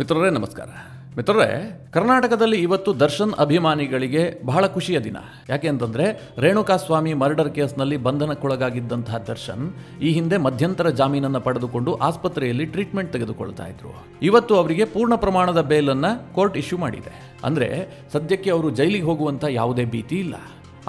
ಮಿತ್ರರೇ ನಮಸ್ಕಾರ. ಮಿತ್ರರೇ, ಕರ್ನಾಟಕದಲ್ಲಿ ಇವತ್ತು ದರ್ಶನ್ ಅಭಿಮಾನಿಗಳಿಗೆ ಬಹಳ ಖುಷಿಯ ದಿನ. ಯಾಕೆ ಅಂತಂದ್ರೆ ರೇಣುಕಾಸ್ವಾಮಿ ಮರ್ಡರ್ ಕೇಸ್ನಲ್ಲಿ ಬಂಧನಕ್ಕೊಳಗಾಗಿದ್ದಂತಹ ದರ್ಶನ್ ಈ ಹಿಂದೆ ಮಧ್ಯಂತರ ಜಾಮೀನನ್ನು ಪಡೆದುಕೊಂಡು ಆಸ್ಪತ್ರೆಯಲ್ಲಿ ಟ್ರೀಟ್ಮೆಂಟ್ ತೆಗೆದುಕೊಳ್ತಾ ಇದ್ರು. ಇವತ್ತು ಅವರಿಗೆ ಪೂರ್ಣ ಪ್ರಮಾಣದ ಬೇಲನ್ನು ಕೋರ್ಟ್ ಇಶ್ಯೂ ಮಾಡಿದೆ. ಅಂದ್ರೆ ಸದ್ಯಕ್ಕೆ ಅವರು ಜೈಲಿಗೆ ಹೋಗುವಂತ ಯಾವುದೇ ಭೀತಿ ಇಲ್ಲ.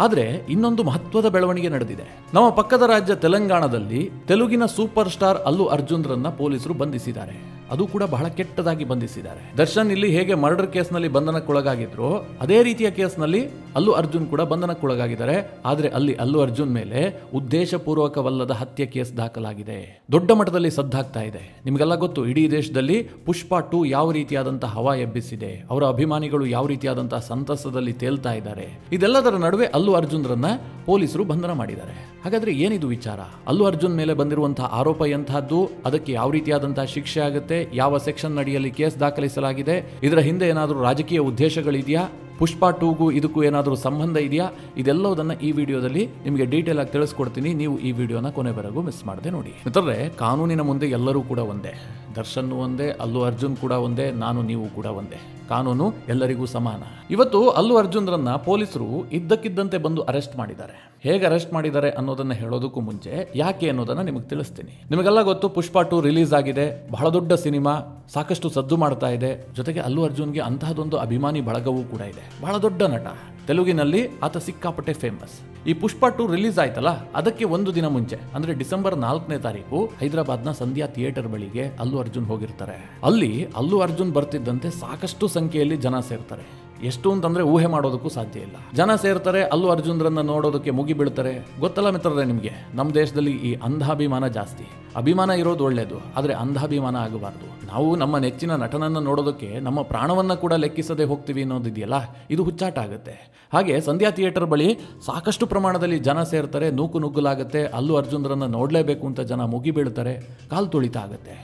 ಆದರೆ ಇನ್ನೊಂದು ಮಹತ್ವದ ಬೆಳವಣಿಗೆ ನಡೆದಿದೆ. ನಮ್ಮ ಪಕ್ಕದ ರಾಜ್ಯ ತೆಲಂಗಾಣದಲ್ಲಿ ತೆಲುಗಿನ ಸೂಪರ್ ಸ್ಟಾರ್ ಅಲ್ಲು ಅರ್ಜುನ್ರನ್ನ ಪೊಲೀಸರು ಬಂಧಿಸಿದ್ದಾರೆ. ಅದು ಕೂಡ ಬಹಳ ಕೆಟ್ಟದಾಗಿ ಬಂಧಿಸಿದ್ದಾರೆ. ದರ್ಶನ್ ಇಲ್ಲಿ ಹೇಗೆ ಮರ್ಡರ್ ಕೇಸ್ನಲ್ಲಿ ಬಂಧನಕ್ಕೊಳಗಾಗಿದ್ರು ಅದೇ ರೀತಿಯ ಕೇಸ್ನಲ್ಲಿ ಅಲ್ಲು ಅರ್ಜುನ್ ಕೂಡ ಬಂಧನಕ್ಕೊಳಗಾಗಿದ್ದಾರೆ. ಆದರೆ ಅಲ್ಲಿ ಅಲ್ಲು ಅರ್ಜುನ್ ಮೇಲೆ ಉದ್ದೇಶಪೂರ್ವಕವಲ್ಲದ ಹತ್ಯೆ ಕೇಸ್ ದಾಖಲಾಗಿದೆ. ದೊಡ್ಡ ಮಟ್ಟದಲ್ಲಿ ಸದ್ದಾಗ್ತಾ ಇದೆ. ನಿಮಗೆಲ್ಲ ಗೊತ್ತು, ಇಡೀ ದೇಶದಲ್ಲಿ ಪುಷ್ಪ 2 ಯಾವ ರೀತಿಯಾದಂತಹ ಹವಾ ಎಬ್ಬಿಸಿದೆ, ಅವರ ಅಭಿಮಾನಿಗಳು ಯಾವ ರೀತಿಯಾದಂತಹ ಸಂತಸದಲ್ಲಿ ತೇಲ್ತಾ ಇದ್ದಾರೆ. ಇದೆಲ್ಲದರ ನಡುವೆ ಅಲ್ಲು ಅರ್ಜುನ್ರನ್ನ ಪೊಲೀಸರು ಬಂಧನ ಮಾಡಿದ್ದಾರೆ. ಹಾಗಾದ್ರೆ ಏನಿದು ವಿಚಾರ? ಅಲ್ಲು ಅರ್ಜುನ್ ಮೇಲೆ ಬಂದಿರುವಂತಹ ಆರೋಪ ಎಂತಹದ್ದು, ಅದಕ್ಕೆ ಯಾವ ರೀತಿಯಾದಂತಹ ಶಿಕ್ಷೆ ಆಗುತ್ತೆ, ಯಾವ ಸೆಕ್ಷನ್ ಅಡಿಯಲ್ಲಿ ಕೇಸ್ ದಾಖಲಿಸಲಾಗಿದೆ, ಇದರ ಹಿಂದೆ ಏನಾದರೂ ರಾಜಕೀಯ ಉದ್ದೇಶಗಳಿದೆಯಾ, ಪುಷ್ಪ 2ಗೂ ಇದಕ್ಕೂ ಏನಾದರೂ ಸಂಬಂಧ ಇದೆಯಾ, ಇದೆಲ್ಲವುದನ್ನು ಈ ವಿಡಿಯೋದಲ್ಲಿ ನಿಮಗೆ ಡೀಟೇಲ್ ಆಗಿ ತಿಳಿಸ್ಕೊಡ್ತೀನಿ. ನೀವು ಈ ವಿಡಿಯೋನ ಕೊನೆವರೆಗೂ ಮಿಸ್ ಮಾಡದೆ ನೋಡಿ. ಮಿತ್ರರೇ, ಕಾನೂನಿನ ಮುಂದೆ ಎಲ್ಲರೂ ಕೂಡ ಒಂದೇ. ದರ್ಶನ್ ಒಂದೇ, ಅಲ್ಲು ಅರ್ಜುನ್ ಕೂಡ ಒಂದೇ, ನಾನು ನೀವು ಕೂಡ ಒಂದೇ. ಕಾನೂನು ಎಲ್ಲರಿಗೂ ಸಮಾನ. ಇವತ್ತು ಅಲ್ಲು ಅರ್ಜುನ್ರನ್ನ ಪೊಲೀಸರು ಇದ್ದಕ್ಕಿದ್ದಂತೆ ಬಂದು ಅರೆಸ್ಟ್ ಮಾಡಿದ್ದಾರೆ. ಹೇಗೆ ಅರೆಸ್ಟ್ ಮಾಡಿದ್ದಾರೆ ಅನ್ನೋದನ್ನ ಹೇಳೋದಕ್ಕೂ ಮುಂಚೆ ಯಾಕೆ ಅನ್ನೋದನ್ನ ನಿಮಗೆ ತಿಳಿಸ್ತೀನಿ. ನಿಮಗೆಲ್ಲ ಗೊತ್ತು, ಪುಷ್ಪ 2 ರಿಲೀಸ್ ಆಗಿದೆ. ಬಹಳ ದೊಡ್ಡ ಸಿನಿಮಾ, ಸಾಕಷ್ಟು ಸದ್ದು ಮಾಡ್ತಾ ಇದೆ. ಜೊತೆಗೆ ಅಲ್ಲು ಅರ್ಜುನ್ಗೆ ಅಂತಹದೊಂದು ಅಭಿಮಾನಿ ಬಳಗವೂ ಕೂಡ ಇದೆ. ಬಹಳ ದೊಡ್ಡ ನಟ, ತೆಲುಗಿನಲ್ಲಿ ಆತ ಸಿಕ್ಕಾಪಟ್ಟೆ ಫೇಮಸ್. ಈ ಪುಷ್ಪ 2 ರಿಲೀಸ್ ಆಯ್ತಲ್ಲ, ಅದಕ್ಕೆ ಒಂದು ದಿನ ಮುಂಚೆ ಅಂದ್ರೆ ಡಿಸೆಂಬರ್ 4ನೇ ತಾರೀಕು ಹೈದರಾಬಾದ್ನ ಸಂಧ್ಯಾ ಥಿಯೇಟರ್ ಬಳಿಗೆ ಅಲ್ಲು ಅರ್ಜುನ್ ಹೋಗಿರ್ತಾರೆ. ಅಲ್ಲಿ ಅಲ್ಲು ಅರ್ಜುನ್ ಬರ್ತಿದ್ದಂತೆ ಸಾಕಷ್ಟು ಸಂಖ್ಯೆಯಲ್ಲಿ ಜನ ಸೇರ್ತಾರೆ. ಎಷ್ಟು ಅಂತಂದ್ರೆ ಊಹೆ ಮಾಡೋದಕ್ಕೂ ಸಾಧ್ಯ ಇಲ್ಲ. ಜನ ಸೇರ್ತಾರೆ, ಅಲ್ಲು ಅರ್ಜುನ್ರನ್ನ ನೋಡೋದಕ್ಕೆ ಮುಗಿ ಬೀಳ್ತಾರೆ. ಗೊತ್ತಲ್ಲ ಮಿತ್ರರೇ ನಿಮಗೆ, ನಮ್ಮ ದೇಶದಲ್ಲಿ ಈ ಅಂಧಾಭಿಮಾನ ಜಾಸ್ತಿ. ಅಭಿಮಾನ ಇರೋದು ಒಳ್ಳೇದು, ಆದರೆ ಅಂಧಾಭಿಮಾನ ಆಗಬಾರ್ದು. ನಾವು ನಮ್ಮ ನೆಚ್ಚಿನ ನಟನನ್ನ ನೋಡೋದಕ್ಕೆ ನಮ್ಮ ಪ್ರಾಣವನ್ನ ಕೂಡ ಲೆಕ್ಕಿಸದೆ ಹೋಗ್ತೀವಿ ಅನ್ನೋದಿದೆಯಲ್ಲ, ಇದು ಹುಚ್ಚಾಟ ಆಗುತ್ತೆ. ಹಾಗೆ ಸಂಧ್ಯಾ ಥಿಯೇಟರ್ ಬಳಿ ಸಾಕಷ್ಟು ಪ್ರಮಾಣದಲ್ಲಿ ಜನ ಸೇರ್ತಾರೆ, ನುಗ್ಗಲಾಗುತ್ತೆ. ಅಲ್ಲು ಅರ್ಜುನ್ರನ್ನ ನೋಡಲೇಬೇಕು ಅಂತ ಜನ ಮುಗಿ ಬೀಳ್ತಾರೆ. ಕಾಲ್ ತುಳಿತ ಆಗುತ್ತೆ.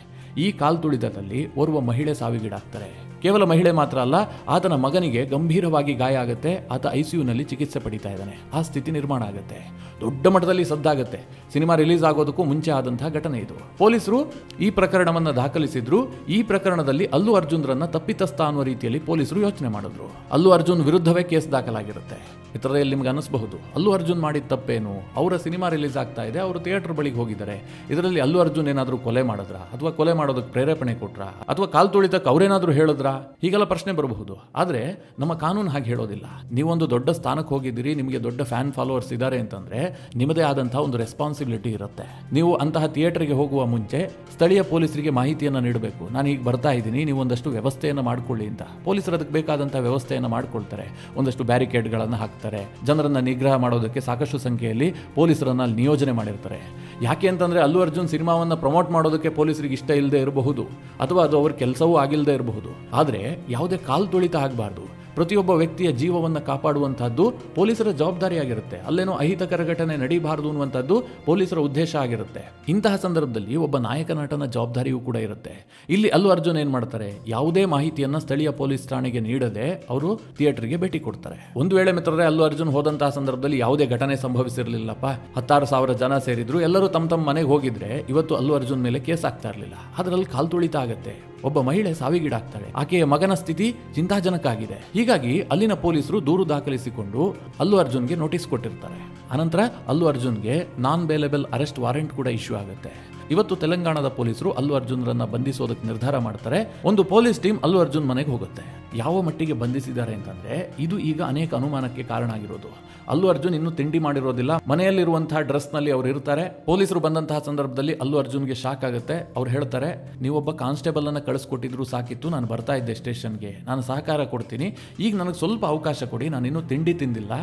ಈ ಕಾಲ್ ತುಳಿತದಲ್ಲಿ ಓರ್ವ ಮಹಿಳೆ ಸಾವಿಗೀಡಾಗ್ತಾರೆ. ಕೇವಲ ಮಹಿಳೆ ಮಾತ್ರ ಅಲ್ಲ, ಆತನ ಮಗನಿಗೆ ಗಂಭೀರವಾಗಿ ಗಾಯ ಆಗುತ್ತೆ. ಆತ ಐಸಿಯುನಲ್ಲಿ ಚಿಕಿತ್ಸೆ ಪಡಿತಾ ಇದ್ದಾನೆ. ಆ ಸ್ಥಿತಿ ನಿರ್ಮಾಣ ಆಗುತ್ತೆ. ದೊಡ್ಡ ಮಟ್ಟದಲ್ಲಿ ಸದ್ದಾಗುತ್ತೆ. ಸಿನಿಮಾ ರಿಲೀಸ್ ಆಗೋದಕ್ಕೂ ಮುಂಚೆ ಆದಂತಹ ಘಟನೆ ಇದು. ಪೊಲೀಸರು ಈ ಪ್ರಕರಣವನ್ನು ದಾಖಲಿಸಿದ್ರು. ಈ ಪ್ರಕರಣದಲ್ಲಿ ಅಲ್ಲು ಅರ್ಜುನ್ರನ್ನ ತಪ್ಪಿತಸ್ಥ ಅನ್ನುವ ರೀತಿಯಲ್ಲಿ ಪೊಲೀಸರು ಯೋಚನೆ ಮಾಡಿದ್ರು. ಅಲ್ಲು ಅರ್ಜುನ್ ವಿರುದ್ಧವೇ ಕೇಸ್ ದಾಖಲಾಗಿರುತ್ತೆ. ಇತರರಲ್ಲಿ ನಿಮ್ಗೆ ಅನಿಸಬಹುದು, ಅಲ್ಲು ಅರ್ಜುನ್ ಮಾಡಿದ ತಪ್ಪೇನು? ಅವರ ಸಿನಿಮಾ ರಿಲೀಸ್ ಆಗ್ತಾ ಇದೆ, ಅವರು ಥಿಯೇಟರ್ ಬಳಿಗೆ ಹೋಗಿದ್ದಾರೆ. ಇದರಲ್ಲಿ ಅಲ್ಲು ಅರ್ಜುನ್ ಏನಾದರೂ ಕೊಲೆ ಮಾಡಿದ್ರ, ಅಥವಾ ಕೊಲೆ ಮಾಡೋದಕ್ಕೆ ಪ್ರೇರೇಪಣೆ ಕೊಟ್ರ, ಅಥವಾ ಕಾಲ್ ತುಳಿತಕ್ಕೆ ಅವರೇನಾದರೂ ಹೇಳಿದ್ರ? ಹೀಗೆಲ್ಲ ಪ್ರಶ್ನೆ ಬರಬಹುದು. ಆದರೆ ನಮ್ಮ ಕಾನೂನು ಹಾಗೆ ಹೇಳೋದಿಲ್ಲ. ನೀವೊಂದು ದೊಡ್ಡ ಸ್ಥಾನಕ್ಕೆ ಹೋಗಿದ್ದೀರಿ, ನಿಮಗೆ ದೊಡ್ಡ ಫ್ಯಾನ್ ಫಾಲೋವರ್ಸ್ ಇದ್ದಾರೆ ಅಂತಂದ್ರೆ ನಿಮ್ಮದೇ ಆದಂತಹ ಒಂದು ರೆಸ್ಪಾನ್ಸಿಬಿಲಿಟಿ ಇರುತ್ತೆ. ನೀವು ಅಂತಹ ಥಿಯೇಟರ್ಗೆ ಹೋಗುವ ಮುಂಚೆ ಸ್ಥಳೀಯ ಪೊಲೀಸರಿಗೆ ಮಾಹಿತಿಯನ್ನು ನೀಡಬೇಕು. ನಾನು ಈಗ ಬರ್ತಾ ಇದ್ದೀನಿ, ನೀವು ಒಂದಷ್ಟು ವ್ಯವಸ್ಥೆಯನ್ನು ಮಾಡ್ಕೊಳ್ಳಿ ಅಂತ. ಪೊಲೀಸರು ಅದಕ್ಕೆ ಬೇಕಾದಂತಹ ವ್ಯವಸ್ಥೆಯನ್ನು ಮಾಡ್ಕೊಳ್ತಾರೆ. ಒಂದಷ್ಟು ಬ್ಯಾರಿಕೇಡ್ಗಳನ್ನು ಹಾಕ್ತಾರೆ. ಜನರನ್ನ ನಿಗ್ರಹ ಮಾಡೋದಕ್ಕೆ ಸಾಕಷ್ಟು ಸಂಖ್ಯೆಯಲ್ಲಿ ಪೊಲೀಸರನ್ನ ನಿಯೋಜನೆ ಮಾಡಿರ್ತಾರೆ. ಯಾಕೆ ಅಂತಂದ್ರೆ ಅಲ್ಲು ಅರ್ಜುನ್ ಸಿನಿಮಾವನ್ನ ಪ್ರಮೋಟ್ ಮಾಡೋದಕ್ಕೆ ಪೊಲೀಸರಿಗೆ ಇಷ್ಟ ಇಲ್ಲದೆ ಇರಬಹುದು, ಅಥವಾ ಅದು ಅವ್ರ ಕೆಲಸವೂ ಆಗಿಲ್ಲದೆ ಇರಬಹುದು. ಆದರೆ ಯಾವುದೇ ಕಾಲ್ ತುಳಿತ ಆಗಬಾರ್ದು. ಪ್ರತಿಯೊಬ್ಬ ವ್ಯಕ್ತಿಯ ಜೀವವನ್ನು ಕಾಪಾಡುವಂತಹದ್ದು ಪೊಲೀಸರ ಜವಾಬ್ದಾರಿಯಾಗಿರುತ್ತೆ. ಅಲ್ಲೇನೋ ಅಹಿತಕರ ಘಟನೆ ನಡೀಬಾರದು ಅನ್ನುವಂಥದ್ದು ಪೊಲೀಸರ ಉದ್ದೇಶ ಆಗಿರುತ್ತೆ. ಇಂತಹ ಸಂದರ್ಭದಲ್ಲಿ ಒಬ್ಬ ನಾಯಕ ನಟನ ಜವಾಬ್ದಾರಿಯೂ ಕೂಡ ಇರುತ್ತೆ. ಇಲ್ಲಿ ಅಲ್ಲು ಅರ್ಜುನ್ ಏನ್ ಮಾಡ್ತಾರೆ, ಯಾವುದೇ ಮಾಹಿತಿಯನ್ನ ಸ್ಥಳೀಯ ಪೊಲೀಸ್ ಠಾಣೆಗೆ ನೀಡದೆ ಅವರು ಥಿಯೇಟರ್ಗೆ ಭೇಟಿ ಕೊಡ್ತಾರೆ. ಒಂದು ವೇಳೆ ಮಿತ್ರರೇ, ಅಲ್ಲು ಅರ್ಜುನ್ ಹೋದಂತಹ ಸಂದರ್ಭದಲ್ಲಿ ಯಾವುದೇ ಘಟನೆ ಸಂಭವಿಸಿರಲಿಲ್ಲಪ್ಪ, 16,000 ಜನ ಸೇರಿದ್ರು, ಎಲ್ಲರೂ ತಮ್ಮ ಮನೆಗೆ ಹೋಗಿದ್ರೆ ಇವತ್ತು ಅಲ್ಲು ಅರ್ಜುನ್ ಮೇಲೆ ಕೇಸ್ ಆಗ್ತಾ ಇರಲಿಲ್ಲ. ಅದರಲ್ಲಿ ಕಾಲ್ ತುಳಿತ ಆಗುತ್ತೆ. ಒಬ್ಬ ಮಹಿಳೆ ಸಾವಿಗೀಡಾಗ್ತಾಳೆ. ಆಕೆಯ ಮಗನ ಸ್ಥಿತಿ ಚಿಂತಾಜನಕ ಆಗಿದೆ. ಹೀಗಾಗಿ ಅಲ್ಲಿನ ಪೊಲೀಸರು ದೂರು ದಾಖಲಿಸಿಕೊಂಡು ಅಲ್ಲು ಅರ್ಜುನ್ಗೆ ನೋಟಿಸ್ ಕೊಟ್ಟಿರ್ತಾರೆ. ಅನಂತರ ಅಲ್ಲು ಅರ್ಜುನ್ಗೆ ನಾನ್ ಬೇಲೆಬಲ್ ಅರೆಸ್ಟ್ ವಾರೆಂಟ್ ಕೂಡ ಇಶ್ಯೂ ಆಗುತ್ತೆ. ಇವತ್ತು ತೆಲಂಗಾಣದ ಪೊಲೀಸರು ಅಲ್ಲು ಅರ್ಜುನ್ರನ್ನ ಬಂಧಿಸೋದಕ್ಕೆ ನಿರ್ಧಾರ ಮಾಡ್ತಾರೆ. ಒಂದು ಪೊಲೀಸ್ ಟೀಮ್ ಅಲ್ಲು ಅರ್ಜುನ್ ಮನೆಗೆ ಹೋಗುತ್ತೆ. ಯಾವ ಮಟ್ಟಿಗೆ ಬಂಧಿಸಿದ್ದಾರೆ ಅಂತಂದ್ರೆ ಇದು ಈಗ ಅನೇಕ ಅನುಮಾನಕ್ಕೆ ಕಾರಣ ಆಗಿರೋದು. ಅಲ್ಲು ಅರ್ಜುನ್ ಇನ್ನೂ ತಿಂಡಿ ಮಾಡಿರೋದಿಲ್ಲ, ಮನೆಯಲ್ಲಿರುವಂತಹ ಡ್ರೆಸ್ ನಲ್ಲಿ ಅವರು ಇರ್ತಾರೆ. ಪೊಲೀಸರು ಬಂದಂತಹ ಸಂದರ್ಭದಲ್ಲಿ ಅಲ್ಲು ಅರ್ಜುನ್ಗೆ ಶಾಕ್ ಆಗುತ್ತೆ. ಅವ್ರು ಹೇಳ್ತಾರೆ, ನೀವೊಬ್ಬ ಕಾನ್ಸ್ಟೇಬಲ್ ಅನ್ನ ಕಳಿಸ್ಕೊಟ್ಟಿದ್ರು ಸಾಕಿತ್ತು, ನಾನು ಬರ್ತಾ ಇದ್ದೆ ಸ್ಟೇಷನ್ಗೆ, ನಾನು ಸಹಕಾರ ಕೊಡ್ತೀನಿ, ಈಗ ನನಗೆ ಸ್ವಲ್ಪ ಅವಕಾಶ ಕೊಡಿ, ನಾನು ಇನ್ನೂ ತಿಂಡಿ ತಿಂದಿಲ್ಲ,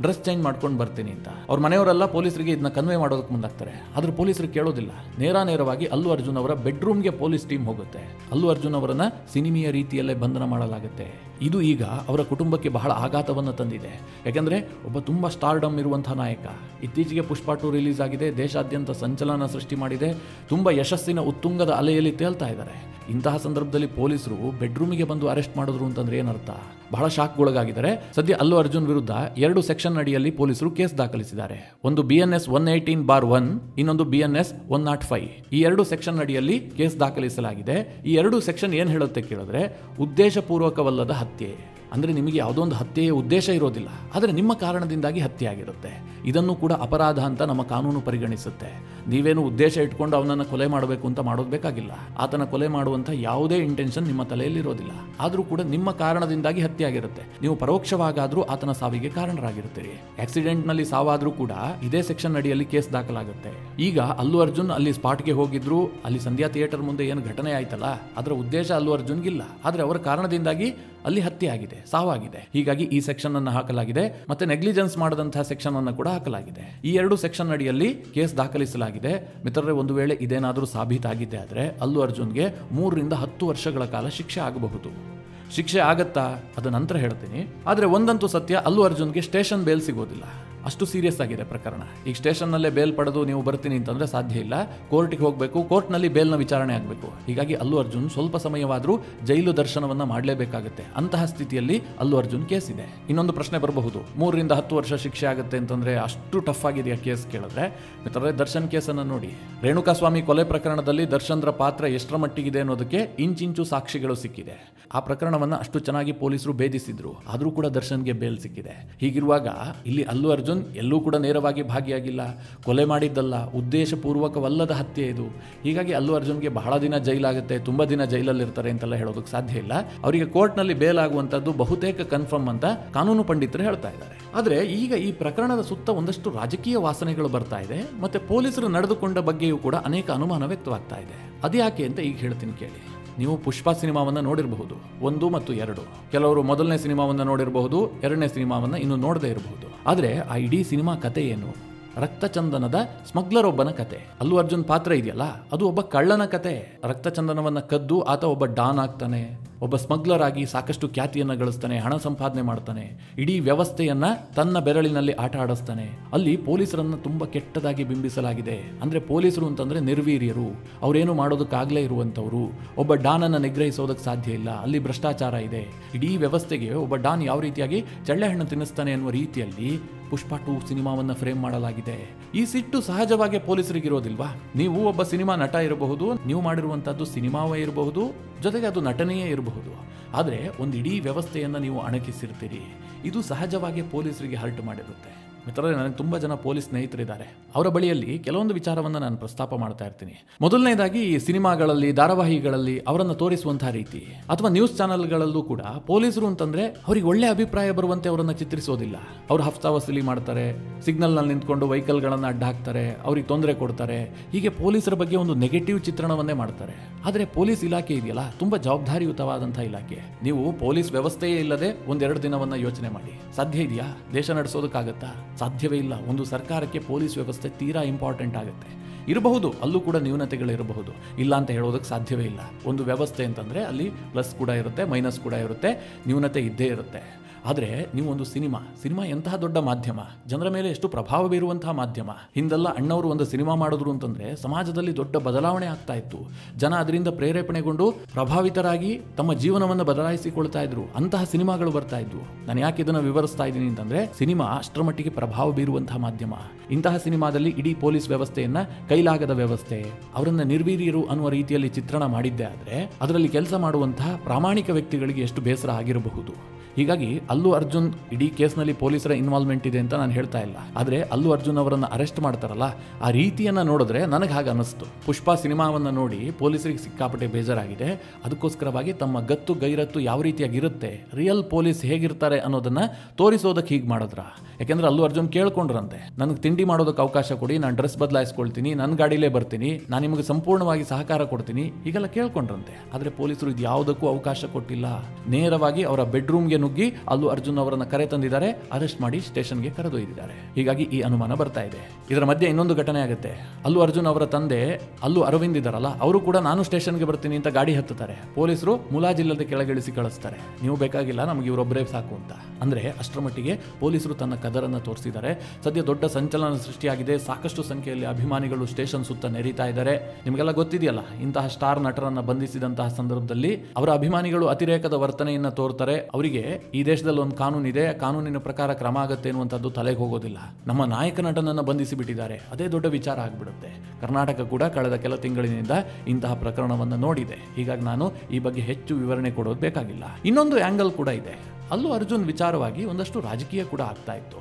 ಡ್ರೆಸ್ ಚೇಂಜ್ ಮಾಡ್ಕೊಂಡು ಬರ್ತೀನಿ ಅಂತ. ಅವ್ರ ಮನೆಯವರೆಲ್ಲ ಪೊಲೀಸರಿಗೆ ಇದನ್ನ ಕನ್ವೆ ಮಾಡೋದಕ್ಕೆ ಮುಂದಾಗ್ತಾರೆ. ಆದ್ರೆ ಪೊಲೀಸರು ಕೇಳೋದಿಲ್ಲ. ನೇರವಾಗಿ ಅಲ್ಲು ಅರ್ಜುನ್ ಅವರ ಬೆಡ್ರೂಮ್ಗೆ ಪೊಲೀಸ್ ಟೀಮ್ ಹೋಗುತ್ತೆ. ಅಲ್ಲು ಅರ್ಜುನ್ ಅವರನ್ನ ಸಿನಿಮೆಯ ರೀತಿಯಲ್ಲೇ ಬಂಧನ ಮಾಡಲಾಗುತ್ತೆ. ಇದು ಈಗ ಅವರ ಕುಟುಂಬಕ್ಕೆ ಬಹಳ ಆಘಾತವನ್ನು ತಂದಿದೆ. ಯಾಕೆಂದ್ರೆ ಒಬ್ಬ ತುಂಬಾ ಸ್ಟಾರ್ಡಮ್ ಇರುವಂತಹ ನಾಯಕ. ಇತ್ತೀಚೆಗೆ ಪುಷ್ಪ 2 ರಿಲೀಸ್ ಆಗಿದೆ, ದೇಶಾದ್ಯಂತ ಸಂಚಲನ ಸೃಷ್ಟಿ ಮಾಡಿದೆ, ತುಂಬಾ ಯಶಸ್ಸಿನ ಉತ್ತುಂಗದ ಅಲೆಯಲ್ಲಿ ತೇಲ್ತಾ ಇದ್ದಾರೆ. ಇಂತಹ ಸಂದರ್ಭದಲ್ಲಿ ಪೊಲೀಸರು ಬೆಡ್ರೂಮಿಗೆ ಬಂದು ಅರೆಸ್ಟ್ ಮಾಡಿದ್ರು ಅಂತಂದ್ರೆ ಏನರ್ಥ? ಬಹಳ ಶಾಕ್ಗೊಳಗಾಗಿದ್ದಾರೆ. ಸದ್ಯ ಅಲ್ಲು ಅರ್ಜುನ್ ವಿರುದ್ಧ 2 ಸೆಕ್ಷನ್ ಅಡಿಯಲ್ಲಿ ಪೊಲೀಸರು ಕೇಸ್ ದಾಖಲಿಸಿದ್ದಾರೆ. ಒಂದು BNS 118/1, ಇನ್ನೊಂದು BNS 105. ಈ 2 ಸೆಕ್ಷನ್ ಅಡಿಯಲ್ಲಿ ಕೇಸ್ ದಾಖಲಿಸಲಾಗಿದೆ. ಈ 2 ಸೆಕ್ಷನ್ ಏನ್ ಹೇಳುತ್ತೆ ಕೇಳಿದ್ರೆ, ಉದ್ದೇಶಪೂರ್ವಕವಲ್ಲದ ಹತ್ಯೆ. ಅಂದರೆ ನಿಮಗೆ ಯಾವುದೋ ಒಂದು ಹತ್ಯೆಯ ಉದ್ದೇಶ ಇರೋದಿಲ್ಲ, ಆದರೆ ನಿಮ್ಮ ಕಾರಣದಿಂದಾಗಿ ಹತ್ಯೆ ಆಗಿರುತ್ತೆ. ಇದನ್ನು ಕೂಡ ಅಪರಾಧ ಅಂತ ನಮ್ಮ ಕಾನೂನು ಪರಿಗಣಿಸುತ್ತೆ. ನೀವೇನು ಉದ್ದೇಶ ಇಟ್ಕೊಂಡು ಅವನನ್ನು ಕೊಲೆ ಮಾಡಬೇಕು ಅಂತ ಮಾಡೋದು ಬೇಕಾಗಿಲ್ಲ. ಆತನ ಕೊಲೆ ಮಾಡುವಂಥ ಯಾವುದೇ ಇಂಟೆನ್ಷನ್ ನಿಮ್ಮ ತಲೆಯಲ್ಲಿ ಇರೋದಿಲ್ಲ. ಆದರೂ ಕೂಡ ನಿಮ್ಮ ಕಾರಣದಿಂದಾಗಿ ಹತ್ಯೆ ಆಗಿರುತ್ತೆ. ನೀವು ಪರೋಕ್ಷವಾಗಾದರೂ ಆತನ ಸಾವಿಗೆ ಕಾರಣರಾಗಿರ್ತೀರಿ. ಆಕ್ಸಿಡೆಂಟ್ನಲ್ಲಿ ಸಾವಾದರೂ ಕೂಡ ಇದೇ ಸೆಕ್ಷನ್ ಅಡಿಯಲ್ಲಿ ಕೇಸ್ ದಾಖಲಾಗುತ್ತೆ. ಈಗ ಅಲ್ಲು ಅರ್ಜುನ್ ಅಲ್ಲಿ ಸ್ಪಾಟ್ಗೆ ಹೋಗಿದ್ರು. ಅಲ್ಲಿ ಸಂಧ್ಯಾ ಥಿಯೇಟರ್ ಮುಂದೆ ಏನು ಘಟನೆ ಆಯ್ತಲ್ಲ, ಅದರ ಉದ್ದೇಶ ಅಲ್ಲು ಅರ್ಜುನ್ಗಿಲ್ಲ, ಆದರೆ ಅವರ ಕಾರಣದಿಂದಾಗಿ ಅಲ್ಲಿ ಹತ್ಯೆ ಆಗಿದೆ, ಸಾವಾಗಿದೆ. ಹೀಗಾಗಿ ಈ ಸೆಕ್ಷನ್ ಅನ್ನು ಹಾಕಲಾಗಿದೆ. ಮತ್ತೆ ನೆಗ್ಲಿಜೆನ್ಸ್ ಮಾಡದಂತಹ ಸೆಕ್ಷನ್ ಅನ್ನು ಕೂಡ ಹಾಕಲಾಗಿದೆ. ಈ 2 ಸೆಕ್ಷನ್ ಅಡಿಯಲ್ಲಿ ಕೇಸ್ ದಾಖಲಿಸಲಾಗಿದೆ. ಮಿತ್ರರೇ, ಒಂದು ವೇಳೆ ಇದೇನಾದರೂ ಸಾಬೀತಾಗಿದೆ ಆದರೆ ಅಲ್ಲು ಅರ್ಜುನ್ಗೆ 3 ರಿಂದ 10 ವರ್ಷಗಳ ಕಾಲ ಶಿಕ್ಷೆ ಆಗಬಹುದು. ಶಿಕ್ಷೆ ಆಗತ್ತಾ ಅದ ನಂತರ ಹೇಳ್ತೀನಿ. ಆದರೆ ಒಂದಂತೂ ಸತ್ಯ, ಅಲ್ಲು ಅರ್ಜುನ್ಗೆ ಸ್ಟೇಷನ್ ಬೇಲ್ ಸಿಗೋದಿಲ್ಲ. ಅಷ್ಟು ಸೀರಿಯಸ್ ಆಗಿದೆ ಪ್ರಕರಣ. ಈಗ ಸ್ಟೇಷನ್ನಲ್ಲೇ ಬೇಲ್ ಪಡೆದು ನೀವು ಬರ್ತೀನಿ ಅಂತಂದ್ರೆ ಸಾಧ್ಯ ಇಲ್ಲ. ಕೋರ್ಟಿಗೆ ಹೋಗಬೇಕು, ಕೋರ್ಟ್ನಲ್ಲಿ ಬೇಲ್ನ ವಿಚಾರಣೆ ಆಗಬೇಕು. ಹೀಗಾಗಿ ಅಲ್ಲು ಅರ್ಜುನ್ ಸ್ವಲ್ಪ ಸಮಯವಾದರೂ ಜೈಲು ದರ್ಶನವನ್ನ ಮಾಡಲೇಬೇಕಾಗುತ್ತೆ. ಅಂತಹ ಸ್ಥಿತಿಯಲ್ಲಿ ಅಲ್ಲು ಅರ್ಜುನ್ ಕೇಸ್ ಇದೆ. ಇನ್ನೊಂದು ಪ್ರಶ್ನೆ ಬರಬಹುದು, 3 ರಿಂದ 10 ವರ್ಷ ಶಿಕ್ಷೆ ಆಗುತ್ತೆ ಅಂತಂದ್ರೆ ಅಷ್ಟು ಟಫ್ ಆಗಿದೆಯಾ ಕೇಸ್ ಕೇಳಿದ್ರೆ? ಮಿತ್ರರೇ, ದರ್ಶನ್ ಕೇಸನ್ನು ನೋಡಿ. ರೇಣುಕಾಸ್ವಾಮಿ ಕೊಲೆ ಪ್ರಕರಣದಲ್ಲಿ ದರ್ಶನ್ರ ಪಾತ್ರ ಎಷ್ಟರ ಮಟ್ಟಿಗಿದೆ ಅನ್ನೋದಕ್ಕೆ ಇಂಚಿಂಚು ಸಾಕ್ಷಿಗಳು ಸಿಕ್ಕಿದೆ. ಆ ಪ್ರಕರಣವನ್ನ ಅಷ್ಟು ಚೆನ್ನಾಗಿ ಪೊಲೀಸರು ಭೇದಿಸಿದ್ರು, ಆದರೂ ಕೂಡ ದರ್ಶನ್ಗೆ ಬೇಲ್ ಸಿಕ್ಕಿದೆ. ಹೀಗಿರುವಾಗ ಇಲ್ಲಿ ಅಲ್ಲು ಅರ್ಜುನ್ ಎಲ್ಲೂ ಕೂಡ ನೇರವಾಗಿ ಭಾಗಿಯಾಗಿಲ್ಲ, ಕೊಲೆ ಮಾಡಿದ್ದಲ್ಲ, ಉದ್ದೇಶಪೂರ್ವಕವಲ್ಲದ ಹತ್ಯೆ ಇದು. ಹೀಗಾಗಿ ಅಲ್ಲು ಅರ್ಜುನ್ಗೆ ಬಹಳ ದಿನ ಜೈಲಾಗುತ್ತೆ, ತುಂಬಾ ದಿನ ಜೈಲಲ್ಲಿ ಇರ್ತಾರೆ ಅಂತೆಲ್ಲ ಹೇಳೋದಕ್ಕೆ ಸಾಧ್ಯ ಇಲ್ಲ. ಅವರಿಗೆ ಕೋರ್ಟ್ನಲ್ಲಿ ಬೇಲ್ ಆಗುವಂತದ್ದು ಬಹುತೇಕ ಕನ್ಫರ್ಮ್ ಅಂತ ಕಾನೂನು ಪಂಡಿತರು ಹೇಳ್ತಾ ಇದ್ದಾರೆ. ಆದ್ರೆ ಈಗ ಈ ಪ್ರಕರಣದ ಸುತ್ತ ಒಂದಷ್ಟು ರಾಜಕೀಯ ವಾಸನೆಗಳು ಬರ್ತಾ ಇದೆ. ಮತ್ತೆ ಪೊಲೀಸರು ನಡೆದುಕೊಂಡ ಬಗ್ಗೆಯೂ ಕೂಡ ಅನೇಕ ಅನುಮಾನ ವ್ಯಕ್ತವಾಗ್ತಾ ಇದೆ. ಅದ್ಯಾಕೆ ಅಂತ ಈಗ ಹೇಳ್ತೀನಿ ಕೇಳಿ. ನೀವು ಪುಷ್ಪ ಸಿನಿಮಾವನ್ನು ನೋಡಿರಬಹುದು, 1 ಮತ್ತು 2. ಕೆಲವರು ಮೊದಲನೇ ಸಿನಿಮಾವನ್ನು ನೋಡಿರಬಹುದು, 2ನೇ ಸಿನಿಮಾವನ್ನು ಇನ್ನು ನೋಡದೇ ಇರಬಹುದು. ಆದರೆ ಆ ಇಡೀ ಸಿನಿಮಾ ಕತೆ ಏನು? ರಕ್ತಚಂದನದ ಸ್ಮಗ್ಲರ್ ಒಬ್ಬನ ಕತೆ. ಅಲ್ಲು ಅರ್ಜುನ್ ಪಾತ್ರ ಇದೆಯಲ್ಲ, ಅದು ಒಬ್ಬ ಕಳ್ಳನ ಕತೆ. ರಕ್ತಚಂದನವನ್ನ ಕದ್ದು ಆತ ಒಬ್ಬ ಡಾನ್ ಆಗ್ತಾನೆ, ಒಬ್ಬ ಸ್ಮಗ್ಲರ್ ಆಗಿ ಸಾಕಷ್ಟು ಖ್ಯಾತಿಯನ್ನು ಗಳಿಸ್ತಾನೆ, ಹಣ ಸಂಪಾದನೆ ಮಾಡ್ತಾನೆ, ಇಡೀ ವ್ಯವಸ್ಥೆಯನ್ನ ತನ್ನ ಬೆರಳಿನಲ್ಲಿ ಆಟ ಆಡಿಸ್ತಾನೆ. ಅಲ್ಲಿ ಪೊಲೀಸರನ್ನ ತುಂಬಾ ಕೆಟ್ಟದಾಗಿ ಬಿಂಬಿಸಲಾಗಿದೆ. ಅಂದ್ರೆ ಪೊಲೀಸರು ಅಂತಂದ್ರೆ ನಿರ್ವೀರ್ಯರು, ಅವರೇನು ಮಾಡೋದಕ್ಕಾಗಲೇ ಇರುವಂತವ್ರು, ಒಬ್ಬ ಡಾನನ್ನು ನಿಗ್ರಹಿಸೋದಕ್ಕೆ ಸಾಧ್ಯ ಇಲ್ಲ, ಅಲ್ಲಿ ಭ್ರಷ್ಟಾಚಾರ ಇದೆ. ಇಡೀ ವ್ಯವಸ್ಥೆಗೆ ಒಬ್ಬ ಡಾನ್ ಯಾವ ರೀತಿಯಾಗಿ ಚಳ್ಳೆಹಣ್ಣು ತಿನ್ನಿಸ್ತಾನೆ ಅನ್ನುವ ರೀತಿಯಲ್ಲಿ ಪುಷ್ಪ 2 ಸಿನಿಮಾವನ್ನು ಫ್ರೇಮ್ ಮಾಡಲಾಗಿದೆ. ಈ ಸಿಟ್ಟು ಸಹಜವಾಗಿ ಪೊಲೀಸರಿಗಿರೋದಿಲ್ವಾ? ನೀವು ಒಬ್ಬ ಸಿನಿಮಾ ನಟ ಇರಬಹುದು, ನೀವು ಮಾಡಿರುವಂತದ್ದು ಸಿನಿಮಾವೇ ಇರಬಹುದು, ಜೊತೆಗೆ ಅದು ನಟನೆಯೇ ಇರಬಹುದು. ಆದರೆ ಒಂದು ಇಡೀ ವ್ಯವಸ್ಥೆಯನ್ನು ನೀವು ಅಣಕಿಸಿರ್ತೀರಿ. ಇದು ಸಹಜವಾಗಿ ಪೊಲೀಸರಿಗೆ ಹರ್ಟ್ ಮಾಡಿರುತ್ತೆ. ಮಿತ್ರರೇ, ನನಗೆ ತುಂಬ ಜನ ಪೊಲೀಸ್ ಸ್ನೇಹಿತರಿದ್ದಾರೆ. ಅವರ ಬಳಿಯಲ್ಲಿ ಕೆಲವೊಂದು ವಿಚಾರವನ್ನು ನಾನು ಪ್ರಸ್ತಾಪ ಮಾಡ್ತಾ ಇರ್ತೀನಿ. ಮೊದಲನೇದಾಗಿ ಸಿನಿಮಾಗಳಲ್ಲಿ, ಧಾರಾವಾಹಿಗಳಲ್ಲಿ ಅವರನ್ನು ತೋರಿಸುವಂತಹ ರೀತಿ, ಅಥವಾ ನ್ಯೂಸ್ ಚಾನೆಲ್ಗಳಲ್ಲೂ ಕೂಡ ಪೊಲೀಸರು ಅಂತಂದ್ರೆ ಅವರಿಗೆ ಒಳ್ಳೆ ಅಭಿಪ್ರಾಯ ಬರುವಂತೆ ಅವರನ್ನು ಚಿತ್ರಿಸೋದಿಲ್ಲ. ಅವರು ಹಫ್ತಾ ವಸೂಲಿ ಮಾಡ್ತಾರೆ, ಸಿಗ್ನಲ್ನಲ್ಲಿ ನಿಂತ್ಕೊಂಡು ವೆಹಿಕಲ್ಗಳನ್ನು ಅಡ್ಡ ಹಾಕ್ತಾರೆ, ಅವ್ರಿಗೆ ತೊಂದರೆ ಕೊಡ್ತಾರೆ. ಹೀಗೆ ಪೊಲೀಸರ ಬಗ್ಗೆ ಒಂದು ನೆಗೆಟಿವ್ ಚಿತ್ರಣವನ್ನೇ ಮಾಡ್ತಾರೆ. ಆದರೆ ಪೊಲೀಸ್ ಇಲಾಖೆ ಇದೆಯಲ್ಲ, ತುಂಬಾ ಜವಾಬ್ದಾರಿಯುತವಾದಂತಹ ಇಲಾಖೆ. ನೀವು ಪೊಲೀಸ್ ವ್ಯವಸ್ಥೆಯೇ ಇಲ್ಲದೆ 1-2 ದಿನವನ್ನ ಯೋಚನೆ ಮಾಡಿ. ಸಾಧ್ಯ ಇದೆಯಾ? ದೇಶ ನಡೆಸೋದಕ್ಕಾಗತ್ತಾ? ಸಾಧ್ಯವೇ ಇಲ್ಲ. ಒಂದು ಸರ್ಕಾರಕ್ಕೆ ಪೊಲೀಸ್ ವ್ಯವಸ್ಥೆ ತೀರಾ ಇಂಪಾರ್ಟೆಂಟ್ ಆಗುತ್ತೆ. ಇರಬಹುದು, ಅಲ್ಲೂ ಕೂಡ ನ್ಯೂನತೆಗಳಿರಬಹುದು, ಇಲ್ಲ ಅಂತ ಹೇಳೋದಕ್ಕೆ ಸಾಧ್ಯವೇ ಇಲ್ಲ. ಒಂದು ವ್ಯವಸ್ಥೆ ಅಂತಂದ್ರೆ ಅಲ್ಲಿ ಪ್ಲಸ್ ಕೂಡ ಇರುತ್ತೆ, ಮೈನಸ್ ಕೂಡ ಇರುತ್ತೆ, ನ್ಯೂನತೆ ಇದ್ದೇ ಇರುತ್ತೆ. ಆದರೆ ನೀವು ಒಂದು ಸಿನಿಮಾ ಎಂತಹ ದೊಡ್ಡ ಮಾಧ್ಯಮ, ಜನರ ಮೇಲೆ ಎಷ್ಟು ಪ್ರಭಾವ ಬೀರುವಂತಹ ಮಾಧ್ಯಮ. ಹಿಂದೆಲ್ಲ ಅಣ್ಣವರು ಒಂದು ಸಿನಿಮಾ ಮಾಡಿದ್ರು ಅಂತಂದ್ರೆ ಸಮಾಜದಲ್ಲಿ ದೊಡ್ಡ ಬದಲಾವಣೆ ಆಗ್ತಾ ಇತ್ತು. ಜನ ಅದರಿಂದ ಪ್ರೇರೇಪಣೆಗೊಂಡು ಪ್ರಭಾವಿತರಾಗಿ ತಮ್ಮ ಜೀವನವನ್ನು ಬದಲಾಯಿಸಿಕೊಳ್ತಾ ಇದ್ರು. ಅಂತಹ ಸಿನಿಮಾಗಳು ಬರ್ತಾ ಇದ್ವು. ನಾನು ಯಾಕೆ ಇದನ್ನು ವಿವರಿಸ್ತಾ ಇದ್ದೀನಿ ಅಂತಂದ್ರೆ, ಸಿನಿಮಾ ಅಷ್ಟರ ಮಟ್ಟಿಗೆ ಪ್ರಭಾವ ಬೀರುವಂತಹ ಮಾಧ್ಯಮ. ಇಂತಹ ಸಿನಿಮಾದಲ್ಲಿ ಇಡೀ ಪೊಲೀಸ್ ವ್ಯವಸ್ಥೆಯನ್ನ ಕೈಲಾಗದ ವ್ಯವಸ್ಥೆ, ಅವರನ್ನ ನಿರ್ವೀರ್ಯರು ಅನ್ನುವ ರೀತಿಯಲ್ಲಿ ಚಿತ್ರಣ ಮಾಡಿದ್ದೆ ಆದ್ರೆ ಅದರಲ್ಲಿ ಕೆಲಸ ಮಾಡುವಂತಹ ಪ್ರಾಮಾಣಿಕ ವ್ಯಕ್ತಿಗಳಿಗೆ ಎಷ್ಟು ಬೇಸರ ಆಗಿರಬಹುದು. ಹೀಗಾಗಿ ಅಲ್ಲು ಅರ್ಜುನ್ ಇಡೀ ಕೇಸ್ನಲ್ಲಿ ಪೊಲೀಸರ ಇನ್ವಾಲ್ವ್ಮೆಂಟ್ ಇದೆ ಅಂತ ನಾನು ಹೇಳ್ತಾ ಇಲ್ಲ. ಆದರೆ ಅಲ್ಲು ಅರ್ಜುನ್ ಅವರನ್ನು ಅರೆಸ್ಟ್ ಮಾಡ್ತಾರಲ್ಲ, ಆ ರೀತಿಯನ್ನ ನೋಡಿದ್ರೆ ನನಗೆ ಹಾಗೆ ಅನಿಸ್ತು. ಪುಷ್ಪ ಸಿನಿಮಾವನ್ನ ನೋಡಿ ಪೊಲೀಸರಿಗೆ ಸಿಕ್ಕಾಪಟ್ಟೆ ಬೇಜಾರಾಗಿದೆ. ಅದಕ್ಕೋಸ್ಕರವಾಗಿ ತಮ್ಮ ಗತ್ತು ಗೈರತ್ತು ಯಾವ ರೀತಿಯಾಗಿರುತ್ತೆ, ರಿಯಲ್ ಪೊಲೀಸ್ ಹೇಗಿರ್ತಾರೆ ಅನ್ನೋದನ್ನ ತೋರಿಸೋದಕ್ಕೆ ಹೀಗೆ ಮಾಡಿದ್ರ. ಯಾಕೆಂದ್ರೆ ಅಲ್ಲು ಅರ್ಜುನ್ ಕೇಳ್ಕೊಂಡ್ರಂತೆ, ನನಗೆ ತಿಂಡಿ ಮಾಡೋದಕ್ಕೆ ಅವಕಾಶ ಕೊಡಿ, ನಾನು ಡ್ರೆಸ್ ಬದಲಾಯಿಸ್ಕೊಳ್ತೀನಿ, ನನ್ನ ಗಾಡಿಲೇ ಬರ್ತೀನಿ, ನಾನು ನಿಮಗೆ ಸಂಪೂರ್ಣವಾಗಿ ಸಹಕಾರ ಕೊಡ್ತೀನಿ, ಹೀಗೆಲ್ಲ ಕೇಳ್ಕೊಂಡ್ರಂತೆ. ಆದರೆ ಪೊಲೀಸರು ಇದು ಯಾವುದಕ್ಕೂ ಅವಕಾಶ ಕೊಟ್ಟಿಲ್ಲ. ನೇರವಾಗಿ ಅವರ ಬೆಡ್ರೂಮ್ಗೆ ನುಗ್ಗಿ ಅಲ್ಲು ಅರ್ಜುನ್ ಅವರನ್ನ ಕರೆ ತಂದಿದ್ದಾರೆ, ಅರೆಸ್ಟ್ ಮಾಡಿ ಸ್ಟೇಷನ್ಗೆ ಕರೆದೊಯ್ದಿದ್ದಾರೆ. ಹೀಗಾಗಿ ಈ ಅನುಮಾನ ಬರ್ತಾ ಇದೆ. ಇದರ ಮಧ್ಯೆ ಇನ್ನೊಂದು ಘಟನೆ ಆಗುತ್ತೆ. ಅಲ್ಲು ಅರ್ಜುನ್ ಅವರ ತಂದೆ ಅಲ್ಲು ಅರವಿಂದ್ ಇದ್ದಾರಲ್ಲ, ಅವರು ಕೂಡ ನಾನು ಸ್ಟೇಷನ್ಗೆ ಬರ್ತೀನಿ ಅಂತ ಗಾಡಿ ಹತ್ತುತ್ತಾರೆ. ಪೊಲೀಸರು ಮುಲಾಜಿಲ್ಲದೆ ಕೆಳಗಿಳಿಸಿ ಕಳಿಸ್ತಾರೆ. ನೀವು ಬೇಕಾಗಿಲ್ಲ, ನಮಗೆ ಇವರೊಬ್ಬರೇ ಸಾಕು ಅಂತ. ಅಂದ್ರೆ ಅಷ್ಟರ ಮಟ್ಟಿಗೆ ಪೊಲೀಸರು ತನ್ನ ಕದರನ್ನು ತೋರಿಸಿದ್ದಾರೆ. ಸದ್ಯ ದೊಡ್ಡ ಸಂಚಲನ ಸೃಷ್ಟಿಯಾಗಿದೆ. ಸಾಕಷ್ಟು ಸಂಖ್ಯೆಯಲ್ಲಿ ಅಭಿಮಾನಿಗಳು ಸ್ಟೇಷನ್ ಸುತ್ತ ನೆರೀತಾ ಇದ್ದಾರೆ. ನಿಮಗೆಲ್ಲ ಗೊತ್ತಿದೆಯಲ್ಲ, ಇಂತಹ ಸ್ಟಾರ್ ನಟರನ್ನ ಬಂಧಿಸಿದಂತಹ ಸಂದರ್ಭದಲ್ಲಿ ಅವರ ಅಭಿಮಾನಿಗಳು ಅತಿರೇಕದ ವರ್ತನೆಯನ್ನ ತೋರ್ತಾರೆ. ಅವರಿಗೆ ಈ ದೇಶದಲ್ಲಿ ಒಂದು ಕಾನೂನಿದೆ, ಕಾನೂನಿನ ಪ್ರಕಾರ ಕ್ರಮ ಆಗುತ್ತೆ ಅನ್ನುವಂಥದ್ದು ತಲೆಗೆ ಹೋಗೋದಿಲ್ಲ. ನಮ್ಮ ನಾಯಕ ನಟನನ್ನು ಬಂಧಿಸಿ ಬಿಟ್ಟಿದ್ದಾರೆ, ಅದೇ ದೊಡ್ಡ ವಿಚಾರ ಆಗಿಬಿಡುತ್ತೆ. ಕರ್ನಾಟಕ ಕೂಡ ಕಳೆದ ಕೆಲ ತಿಂಗಳಿನಿಂದ ಇಂತಹ ಪ್ರಕರಣವನ್ನು ನೋಡಿದೆ. ಹೀಗಾಗಿ ನಾನು ಈ ಬಗ್ಗೆ ಹೆಚ್ಚು ವಿವರಣೆ ಕೊಡೋದು ಬೇಕಾಗಿಲ್ಲ. ಇನ್ನೊಂದು ಆ್ಯಂಗಲ್ ಕೂಡ ಇದೆ. ಅಲ್ಲು ಅರ್ಜುನ್ ವಿಚಾರವಾಗಿ ಒಂದಷ್ಟು ರಾಜಕೀಯ ಕೂಡ ಆಗ್ತಾ ಇತ್ತು.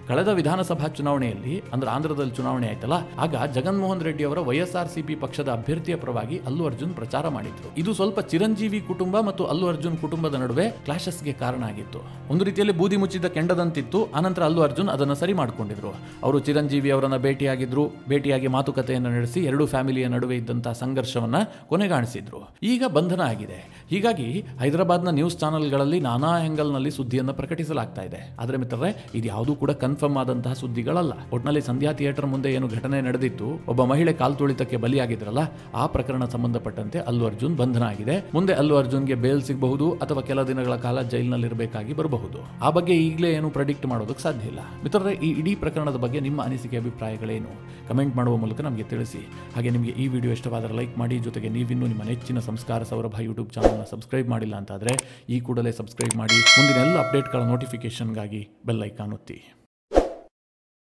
ಕಳೆದ ವಿಧಾನಸಭಾ ಚುನಾವಣೆಯಲ್ಲಿ, ಅಂದ್ರೆ ಆಂಧ್ರದಲ್ಲಿ ಚುನಾವಣೆ ಆಯ್ತಲ್ಲ, ಆಗ ಜಗನ್ಮೋಹನ್ ರೆಡ್ಡಿ ಅವರ YSRCP ಪಕ್ಷದ ಅಭ್ಯರ್ಥಿಯ ಪರವಾಗಿ ಅಲ್ಲು ಅರ್ಜುನ್ ಪ್ರಚಾರ ಮಾಡಿದ್ರು. ಇದು ಸ್ವಲ್ಪ ಚಿರಂಜೀವಿ ಕುಟುಂಬ ಮತ್ತು ಅಲ್ಲು ಅರ್ಜುನ್ ಕುಟುಂಬದ ನಡುವೆ ಕ್ಲಾಶಸ್ಗೆ ಕಾರಣ ಆಗಿತ್ತು. ಒಂದು ರೀತಿಯಲ್ಲಿ ಬೂದಿ ಮುಚ್ಚಿದ ಕೆಂಡದಂತಿತ್ತು. ಆನಂತರ ಅಲ್ಲು ಅರ್ಜುನ್ ಅದನ್ನು ಸರಿ ಮಾಡಿಕೊಂಡಿದ್ರು. ಅವರು ಚಿರಂಜೀವಿ ಅವರನ್ನ ಭೇಟಿಯಾಗಿ ಮಾತುಕತೆಯನ್ನು ನಡೆಸಿ ಎರಡೂ ಫ್ಯಾಮಿಲಿಯ ನಡುವೆ ಇದ್ದಂತಹ ಸಂಘರ್ಷವನ್ನ ಕೊನೆಗಾಣಿಸಿದ್ರು. ಈಗ ಬಂಧನ ಆಗಿದೆ. ಹೀಗಾಗಿ ಹೈದರಾಬಾದ್ನ ನ್ಯೂಸ್ ಚಾನೆಲ್ಗಳಲ್ಲಿ ನಾನಾ ಆಂಗಲ್ನಲ್ಲಿ ಸುದ್ದಿಯನ್ನು ಪ್ರಕಟಿಸಲಾಗ್ತಾ ಇದೆ. ಆದರೆ ಮಿತ್ರರೇ, ಇದು ಯಾವುದೂ ಕೂಡ ಕನ್ಫರ್ಮ್ ಆದಂತಹ ಸುದ್ದಿಗಳಲ್ಲ. ಒಟ್ನಲ್ಲಿ ಸಂಧ್ಯಾ ಥಿಯೇಟರ್ ಮುಂದೆ ಏನು ಘಟನೆ ನಡೆದಿತ್ತು, ಒಬ್ಬ ಮಹಿಳೆ ಕಾಲ್ತುಳಿತಕ್ಕೆ ಬಲಿಯಾಗಿದ್ರಲ್ಲ, ಆ ಪ್ರಕರಣ ಸಂಬಂಧಪಟ್ಟಂತೆ ಅಲ್ಲು ಅರ್ಜುನ್ ಬಂಧನ ಆಗಿದೆ. ಮುಂದೆ ಅಲ್ಲು ಅರ್ಜುನ್ಗೆ ಬೇಲ್ ಸಿಗಬಹುದು ಅಥವಾ ಕೆಲ ದಿನಗಳ ಕಾಲ ಜೈಲಿನಲ್ಲಿರಬೇಕಾಗಿ ಬರಬಹುದು. ಆ ಬಗ್ಗೆ ಈಗಲೇ ಏನು ಪ್ರೆಡಿಕ್ಟ್ ಮಾಡೋದಕ್ಕೆ ಸಾಧ್ಯ ಇಲ್ಲ. ಮಿತ್ರರೇ, ಈ ಇಡೀ ಪ್ರಕರಣದ ಬಗ್ಗೆ ನಿಮ್ಮ ಅನಿಸಿಕೆ, ಅಭಿಪ್ರಾಯಗಳೇನು? ಕಮೆಂಟ್ ಮಾಡುವ ಮೂಲಕ ನಮಗೆ ತಿಳಿಸಿ. ಹಾಗೆ ನಿಮಗೆ ಈ ವಿಡಿಯೋ ಇಷ್ಟವಾದರೆ ಲೈಕ್ ಮಾಡಿ. ಜೊತೆಗೆ ನೀವಿನ್ನೂ ನಿಮ್ಮ ನೆಚ್ಚಿನ ಸಂಸ್ಕಾರ ಸೌರಭ ಯೂಟ್ಯೂಬ್ ಚಾನಲ್ನ ಸಬ್ಸ್ಕ್ರೈಬ್ ಮಾಡಿಲ್ಲ ಅಂತಾದರೆ ಈ ಕೂಡಲೇ ಸಬ್ಸ್ಕ್ರೈಬ್ ಮಾಡಿ. ಮುಂದಿನ ಎಲ್ಲ ಅಪ್ಡೇಟ್ಗಳ ನೋಟಿಫಿಕೇಶನ್ಗಾಗಿ ಬೆಲ್ ಐಕಾನ್ ಒತ್ತಿ.